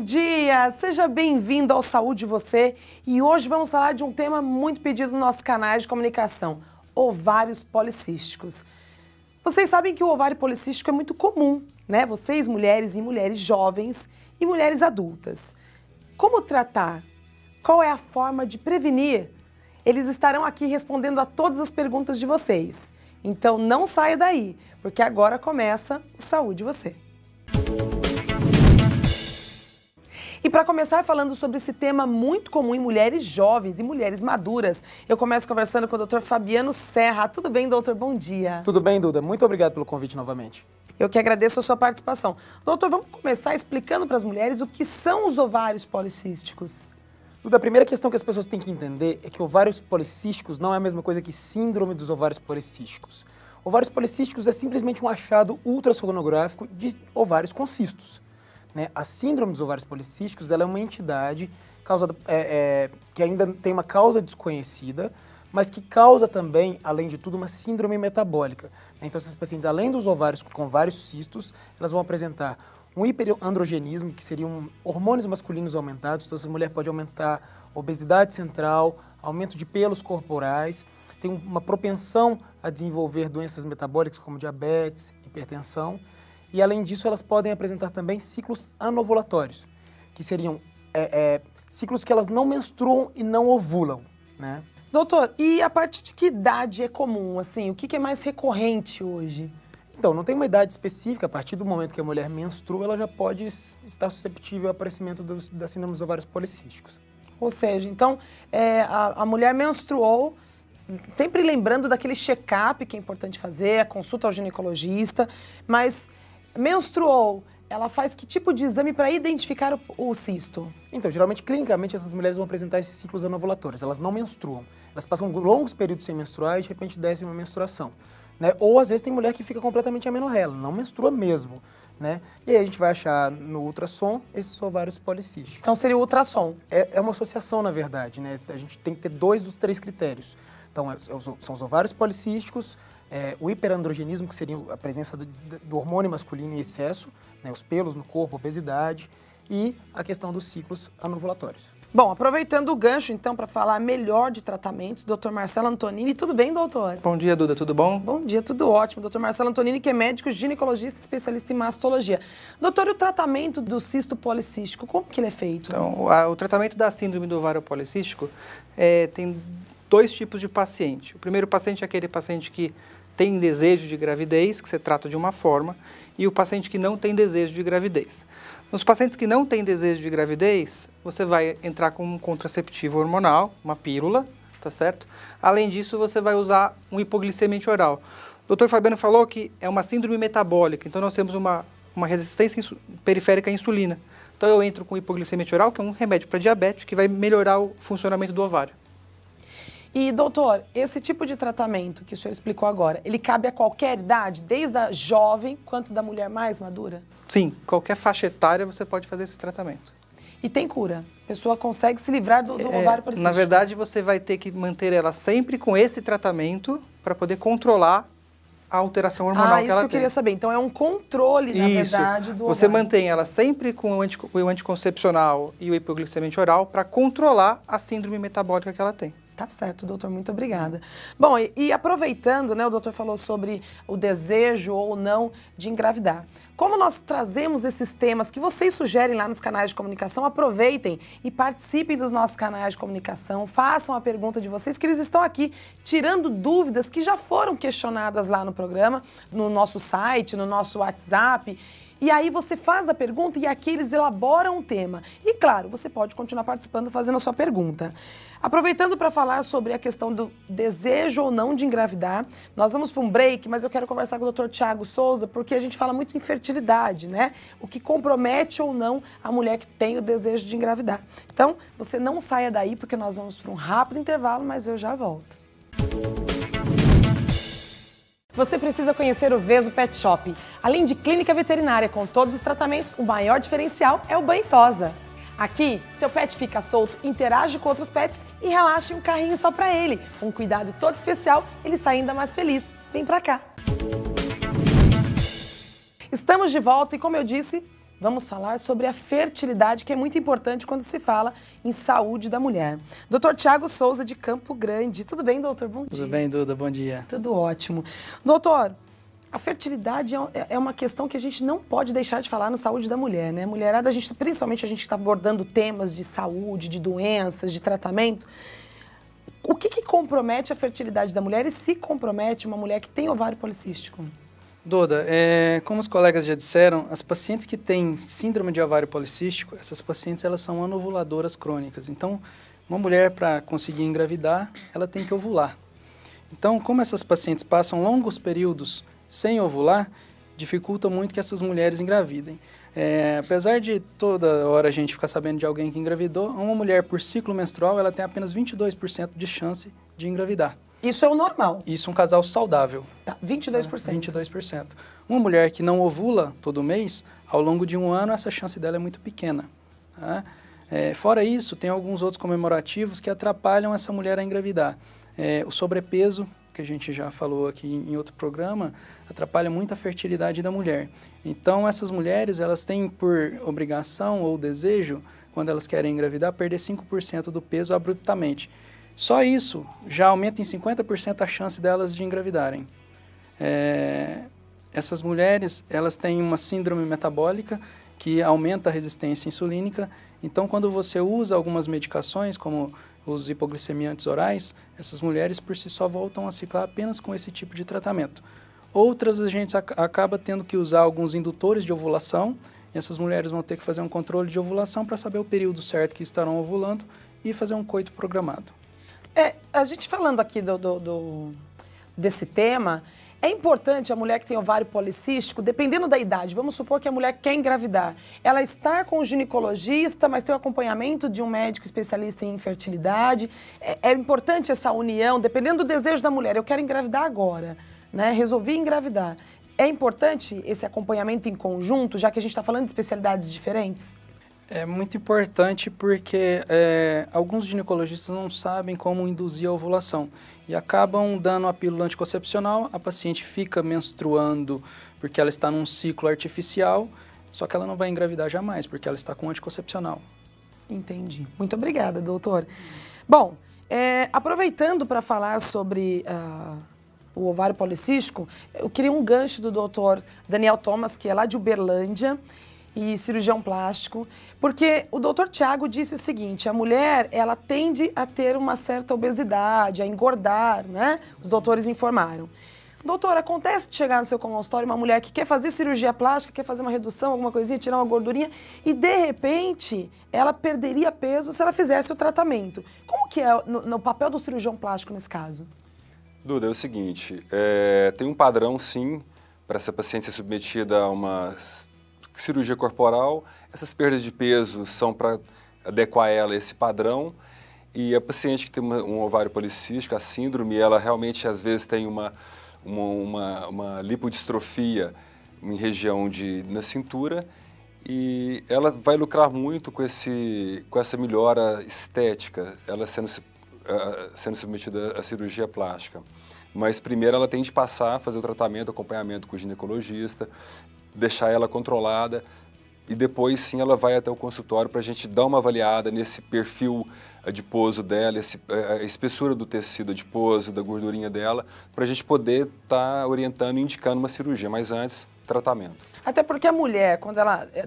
dia! Seja bem-vindo ao Saúde Você e hoje vamos falar de um tema muito pedido no nosso canal de comunicação, ovários policísticos. Vocês sabem que o ovário policístico é muito comum, né? Vocês, mulheres e mulheres jovens e mulheres adultas. Como tratar? Qual é a forma de prevenir? Eles estarão aqui respondendo a todas as perguntas de vocês. Então não saia daí, porque agora começa o Saúde Você. E para começar falando sobre esse tema muito comum em mulheres jovens e mulheres maduras, eu começo conversando com o Dr. Fabiano Serra. Tudo bem, doutor? Bom dia. Tudo bem, Duda. Muito obrigado pelo convite novamente. Eu que agradeço a sua participação. Doutor, vamos começar explicando para as mulheres o que são os ovários policísticos. Duda, a primeira questão que as pessoas têm que entender é que ovários policísticos não é a mesma coisa que síndrome dos ovários policísticos. Ovários policísticos é simplesmente um achado ultrassonográfico de ovários com cistos. A síndrome dos ovários policísticos ela é uma entidade que ainda tem uma causa desconhecida, mas que causa também, além de tudo, uma síndrome metabólica. Então, essas pacientes, além dos ovários com vários cistos, elas vão apresentar um hiperandrogenismo, que seriam hormônios masculinos aumentados. Então, essa mulher pode aumentar obesidade central, aumento de pelos corporais, tem uma propensão a desenvolver doenças metabólicas como diabetes, hipertensão. E, além disso, elas podem apresentar também ciclos anovulatórios, que seriam ciclos que elas não menstruam e não ovulam, né? Doutor, e a partir de que idade é comum, assim? O que é mais recorrente hoje? Então, não tem uma idade específica. A partir do momento que a mulher menstrua, ela já pode estar susceptível ao aparecimento da síndrome dos ovários policísticos. Ou seja, então, a mulher menstruou, sempre lembrando daquele check-up que é importante fazer, a consulta ao ginecologista, mas menstruou, ela faz que tipo de exame para identificar o cisto? Então, geralmente, clinicamente, essas mulheres vão apresentar esses ciclos anovulatórios. Elas não menstruam. Elas passam longos períodos sem menstruar e, de repente, desce uma menstruação, né? Ou, às vezes, tem mulher que fica completamente amenorreia, não menstrua mesmo, né? E aí a gente vai achar no ultrassom esses ovários policísticos. Então, seria o ultrassom? É uma associação, na verdade, né? A gente tem que ter 2 dos 3 critérios. Então, são os ovários policísticos, o hiperandrogenismo, que seria a presença do hormônio masculino em excesso, né, os pelos no corpo, obesidade, e a questão dos ciclos anovulatórios. Bom, aproveitando o gancho, então, para falar melhor de tratamentos, Dr. Marcelo Antonini. Tudo bem, doutor? Bom dia, Duda. Tudo bom? Bom dia, tudo ótimo. Dr. Marcelo Antonini, que é médico ginecologista especialista em mastologia. Doutor, e o tratamento do cisto policístico, como que ele é feito? Então, o tratamento da síndrome do ovário policístico tem 2 tipos de paciente. O primeiro paciente é aquele paciente que tem desejo de gravidez, que você trata de uma forma, e o paciente que não tem desejo de gravidez. Nos pacientes que não têm desejo de gravidez, você vai entrar com um contraceptivo hormonal, uma pílula, tá certo? Além disso, você vai usar um hipoglicemiante oral. O Dr. Fabiano falou que é uma síndrome metabólica, então nós temos uma resistência periférica à insulina. Então eu entro com hipoglicemiante oral, que é um remédio para diabetes, que vai melhorar o funcionamento do ovário. E, doutor, esse tipo de tratamento que o senhor explicou agora, ele cabe a qualquer idade, desde a jovem quanto da mulher mais madura? Sim, qualquer faixa etária você pode fazer esse tratamento. E tem cura? A pessoa consegue se livrar do ovário policístico? Na verdade, você vai ter que manter ela sempre com esse tratamento para poder controlar a alteração hormonal que ela tem. Isso que eu queria saber. Então, é um controle, na verdade, do Você ovário. mantém ela sempre com o anticoncepcional e o hipoglicemiante oral para controlar a síndrome metabólica que ela tem. Tá certo, doutor, muito obrigada. Bom, e aproveitando, né, o doutor falou sobre o desejo ou não de engravidar. Como nós trazemos esses temas que vocês sugerem lá nos canais de comunicação, aproveitem e participem dos nossos canais de comunicação, façam a pergunta de vocês, que eles estão aqui tirando dúvidas que já foram questionadas lá no programa, no nosso site, no nosso WhatsApp. E aí você faz a pergunta e aqui eles elaboram o tema. E claro, você pode continuar participando fazendo a sua pergunta. Aproveitando para falar sobre a questão do desejo ou não de engravidar, nós vamos para um break, mas eu quero conversar com o Dr. Thiago Souza, porque a gente fala muito em fertilidade, né? O que compromete ou não a mulher que tem o desejo de engravidar. Então, você não saia daí, porque nós vamos para um rápido intervalo, mas eu já volto. Você precisa conhecer o Veso Pet Shop. Além de clínica veterinária com todos os tratamentos, o maior diferencial é o banho tosa. Aqui, seu pet fica solto, interage com outros pets e relaxa em um carrinho só para ele. Um cuidado todo especial, ele sai ainda mais feliz. Vem pra cá! Estamos de volta e, como eu disse, vamos falar sobre a fertilidade, que é muito importante quando se fala em saúde da mulher. Dr. Thiago Souza, de Campo Grande. Tudo bem, doutor? Bom dia. Tudo bem, Duda? Bom dia. Tudo ótimo. Doutor, a fertilidade é uma questão que a gente não pode deixar de falar na saúde da mulher, né? Mulherada, principalmente a gente está abordando temas de saúde, de doenças, de tratamento. O que compromete a fertilidade da mulher e se compromete uma mulher que tem ovário policístico? Duda, como os colegas já disseram, as pacientes que têm síndrome de ovário policístico, essas pacientes elas são anovuladoras crônicas. Então, uma mulher para conseguir engravidar, ela tem que ovular. Então, como essas pacientes passam longos períodos sem ovular, dificulta muito que essas mulheres engravidem. Apesar de toda hora a gente ficar sabendo de alguém que engravidou, uma mulher por ciclo menstrual ela tem apenas 22% de chance de engravidar. Isso é o normal? Isso um casal saudável. Tá, 22%. 22%. Uma mulher que não ovula todo mês, ao longo de um ano, essa chance dela é muito pequena. Tá? Fora isso, tem alguns outros comemorativos que atrapalham essa mulher a engravidar. O sobrepeso, que a gente já falou aqui em outro programa, atrapalha muito a fertilidade da mulher. Então, essas mulheres, elas têm por obrigação ou desejo, quando elas querem engravidar, perder 5% do peso abruptamente. Só isso já aumenta em 50% a chance delas de engravidarem. Essas mulheres, elas têm uma síndrome metabólica que aumenta a resistência insulínica. Então, quando você usa algumas medicações, como os hipoglicemiantes orais, essas mulheres por si só voltam a ciclar apenas com esse tipo de tratamento. Outras, a gente acaba tendo que usar alguns indutores de ovulação, e essas mulheres vão ter que fazer um controle de ovulação para saber o período certo que estarão ovulando e fazer um coito programado. A gente falando aqui desse tema, é importante a mulher que tem ovário policístico, dependendo da idade, vamos supor que a mulher quer engravidar, ela está com o ginecologista, mas tem o acompanhamento de um médico especialista em infertilidade. É importante essa união, dependendo do desejo da mulher. Eu quero engravidar agora, né? Resolvi engravidar. É importante esse acompanhamento em conjunto, já que a gente está falando de especialidades diferentes? É muito importante porque alguns ginecologistas não sabem como induzir a ovulação e acabam dando a pílula anticoncepcional, a paciente fica menstruando porque ela está num ciclo artificial, só que ela não vai engravidar jamais porque ela está com anticoncepcional. Entendi. Muito obrigada, doutor. Bom, aproveitando para falar sobre o ovário policístico, eu queria um gancho do doutor Daniel Thomas, que é lá de Uberlândia, e cirurgião plástico, porque o doutor Thiago disse o seguinte, a mulher, ela tende a ter uma certa obesidade, a engordar, né? Os doutores informaram. Doutor, acontece de chegar no seu consultório uma mulher que quer fazer cirurgia plástica, quer fazer uma redução, alguma coisinha, tirar uma gordurinha, e de repente ela perderia peso se ela fizesse o tratamento. Como que é no papel do cirurgião plástico nesse caso? Duda, é o seguinte, tem um padrão sim para essa paciente ser submetida a uma cirurgia corporal. Essas perdas de peso são para adequar ela a esse padrão, e a paciente que tem um ovário policístico, a síndrome, ela realmente às vezes tem uma lipodistrofia em região na cintura, e ela vai lucrar muito com essa melhora estética, ela sendo submetida à cirurgia plástica. Mas primeiro ela tem de passar, fazer o tratamento, acompanhamento com o ginecologista, deixar ela controlada, e depois sim ela vai até o consultório para a gente dar uma avaliada nesse perfil adiposo dela, a espessura do tecido adiposo, da gordurinha dela, para a gente poder estar orientando e indicando uma cirurgia, mas antes, tratamento. Até porque a mulher,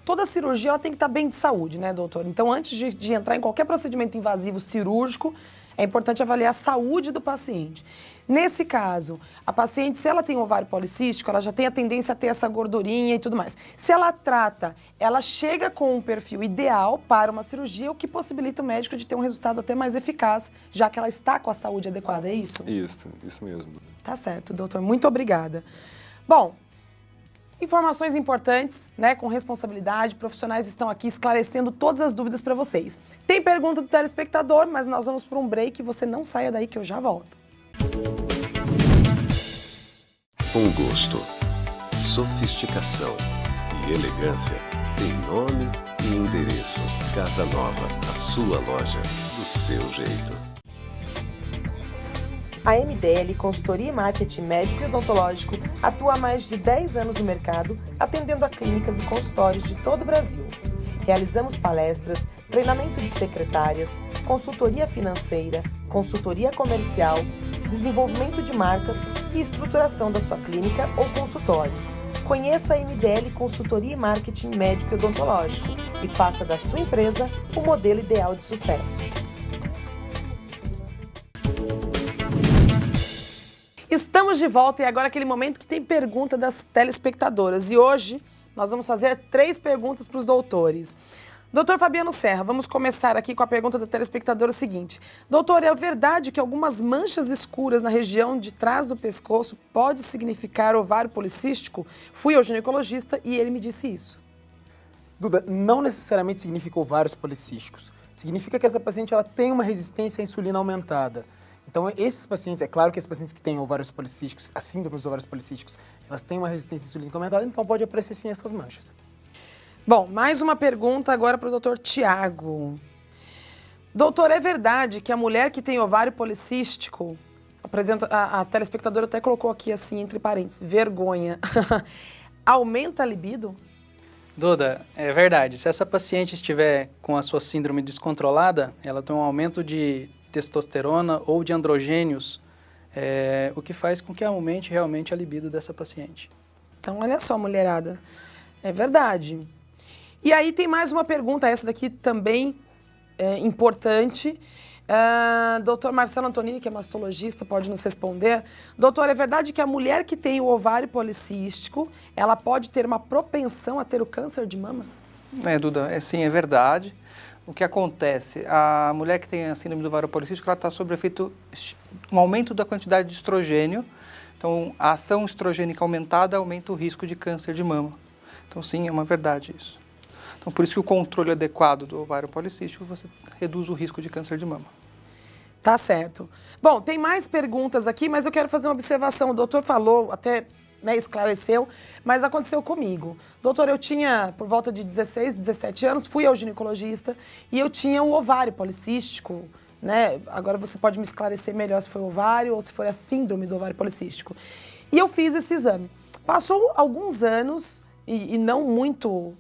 toda cirurgia ela tem que estar bem de saúde, né, doutor? Então, antes de entrar em qualquer procedimento invasivo cirúrgico, é importante avaliar a saúde do paciente. Nesse caso, a paciente, se ela tem ovário policístico, ela já tem a tendência a ter essa gordurinha e tudo mais. Se ela trata, ela chega com um perfil ideal para uma cirurgia, o que possibilita o médico de ter um resultado até mais eficaz, já que ela está com a saúde adequada, é isso? Isso mesmo. Tá certo, doutor. Muito obrigada. Bom, informações importantes, né, com responsabilidade, profissionais estão aqui esclarecendo todas as dúvidas para vocês. Tem pergunta do telespectador, mas nós vamos para um break, você não saia daí que eu já volto. Bom gosto, sofisticação e elegância têm nome e endereço. Casa Nova, a sua loja, do seu jeito. A MDL Consultoria e Marketing Médico e Odontológico atua há mais de 10 anos no mercado, atendendo a clínicas e consultórios de todo o Brasil. Realizamos palestras, treinamento de secretárias, consultoria financeira, consultoria comercial, desenvolvimento de marcas e estruturação da sua clínica ou consultório. Conheça a MDL Consultoria e Marketing Médico e Odontológico e faça da sua empresa o modelo ideal de sucesso. Estamos de volta e agora aquele momento que tem pergunta das telespectadoras. E hoje nós vamos fazer 3 perguntas para os doutores. Doutor Fabiano Serra, vamos começar aqui com a pergunta da telespectadora seguinte. Doutor, é verdade que algumas manchas escuras na região de trás do pescoço pode significar ovário policístico? Fui ao ginecologista e ele me disse isso. Duda, não necessariamente significa ovários policísticos. Significa que essa paciente ela tem uma resistência à insulina aumentada. Então, esses pacientes, é claro que esses pacientes que têm ovários policísticos, a síndrome dos ovários policísticos, elas têm uma resistência insulínica aumentada, então pode aparecer sim essas manchas. Bom, mais uma pergunta agora para o doutor Tiago. Doutor, é verdade que a mulher que tem ovário policístico, a telespectadora até colocou aqui assim, entre parênteses, vergonha, aumenta a libido? Duda, é verdade. Se essa paciente estiver com a sua síndrome descontrolada, ela tem um aumento de testosterona ou de androgênios, o que faz com que aumente realmente a libido dessa paciente. Então, olha só, mulherada, é verdade. E aí tem mais uma pergunta, essa daqui também é importante. Doutor Marcelo Antonini, que é mastologista, pode nos responder. Doutor, é verdade que a mulher que tem o ovário policístico, ela pode ter uma propensão a ter o câncer de mama? Duda, sim, é verdade. O que acontece? A mulher que tem a síndrome do ovário policístico, ela está sob efeito, um aumento da quantidade de estrogênio. Então, a ação estrogênica aumentada aumenta o risco de câncer de mama. Então, sim, é uma verdade isso. Então, por isso que o controle adequado do ovário policístico, você reduz o risco de câncer de mama. Tá certo. Bom, tem mais perguntas aqui, mas eu quero fazer uma observação. O doutor falou, até esclareceu, mas aconteceu comigo. Doutor, eu tinha por volta de 16, 17 anos, fui ao ginecologista e eu tinha o ovário policístico, né? Agora você pode me esclarecer melhor se foi o ovário ou se foi a síndrome do ovário policístico. E eu fiz esse exame. Passou alguns anos e não muito,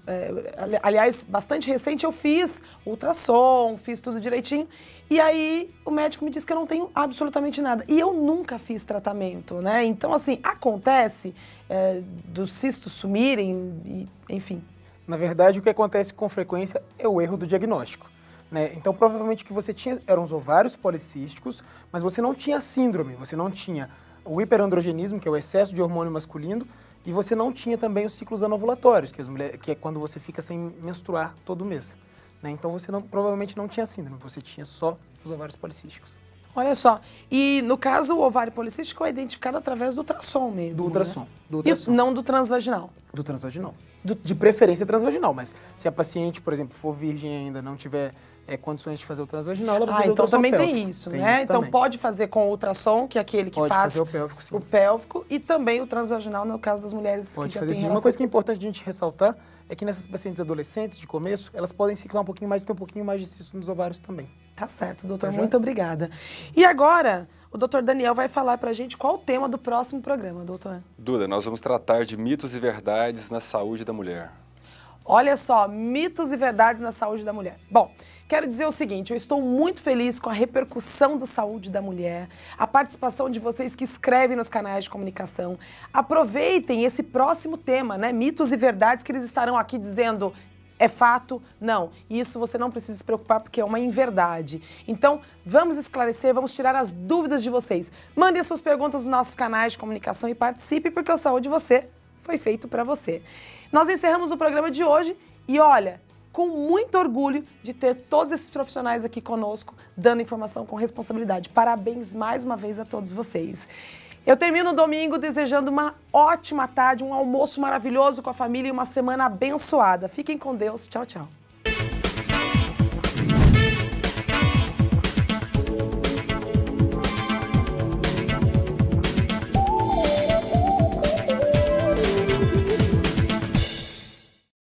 aliás, bastante recente, eu fiz ultrassom, fiz tudo direitinho. E aí o médico me disse que eu não tenho absolutamente nada. E eu nunca fiz tratamento, né? Então, assim, acontece dos cistos sumirem, enfim. Na verdade, o que acontece com frequência é o erro do diagnóstico, né? Então, provavelmente o que você tinha eram os ovários policísticos, mas você não tinha síndrome, você não tinha o hiperandrogenismo, que é o excesso de hormônio masculino, e você não tinha também os ciclos anovulatórios, que é quando você fica sem menstruar todo mês, né? Então você provavelmente não tinha síndrome, você tinha só os ovários policísticos. Olha só, e no caso o ovário policístico é identificado através do ultrassom mesmo, Do ultrassom, né? do ultrassom. E não do transvaginal? Do transvaginal. De preferência transvaginal, mas se a paciente, por exemplo, for virgem e ainda não tiver condições de fazer o transvaginal, ela vai fazer o então ultrassom também pélvico. tem isso, né? Então também. pode fazer com o ultrassom, que é aquele que pode faz fazer o pélvico, sim. o pélvico, e também o transvaginal no caso das mulheres pode que já fazer têm sim. relação. Uma coisa que é importante a gente ressaltar é que nessas pacientes adolescentes, de começo, elas podem ciclar um pouquinho mais e ter um pouquinho mais de cisto nos ovários também. Tá certo, doutor. Muito obrigada. E agora, o doutor Daniel vai falar pra gente qual o tema do próximo programa, doutor. Duda, nós vamos tratar de mitos e verdades na saúde da mulher. Olha só, mitos e verdades na saúde da mulher. Bom, quero dizer o seguinte, eu estou muito feliz com a repercussão da saúde da mulher, a participação de vocês que escrevem nos canais de comunicação. Aproveitem esse próximo tema, né? Mitos e verdades que eles estarão aqui dizendo é fato? Não. Isso você não precisa se preocupar porque é uma inverdade. Então, vamos esclarecer, vamos tirar as dúvidas de vocês. Mandem suas perguntas nos nossos canais de comunicação e participe porque o Saúde Você foi feito para você. Nós encerramos o programa de hoje e olha, com muito orgulho de ter todos esses profissionais aqui conosco, dando informação com responsabilidade. Parabéns mais uma vez a todos vocês. Eu termino o domingo desejando uma ótima tarde, um almoço maravilhoso com a família e uma semana abençoada. Fiquem com Deus. Tchau, tchau.